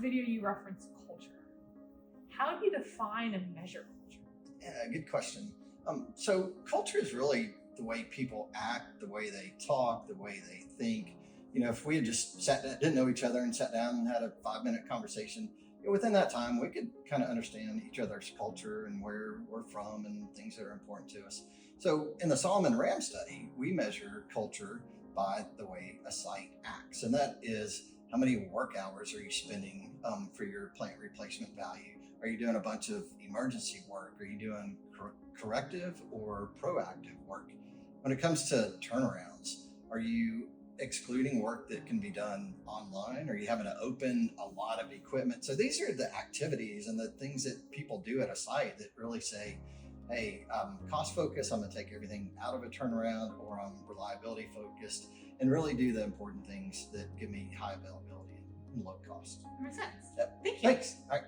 video you referenced culture. How do you define and measure culture? Yeah, good question. So culture is really the way people act, the way they talk, the way they think. If we had just didn't know each other and sat down and had a 5-minute conversation, within that time, we could kind of understand each other's culture and where we're from and things that are important to us. So in the Solomon RAM study, we measure culture by the way a site acts. And that is, how many work hours are you spending for your plant replacement value? Are you doing a bunch of emergency work? Are you doing corrective or proactive work? When it comes to turnarounds, are you excluding work that can be done online? Are you having to open a lot of equipment? So these are the activities and the things that people do at a site that really say, hey, cost focus, I'm going to take everything out of a turnaround, or I'm reliability focused and really do the important things that give me high availability and low cost. That makes sense. Yep. Thank you. Thanks. All right.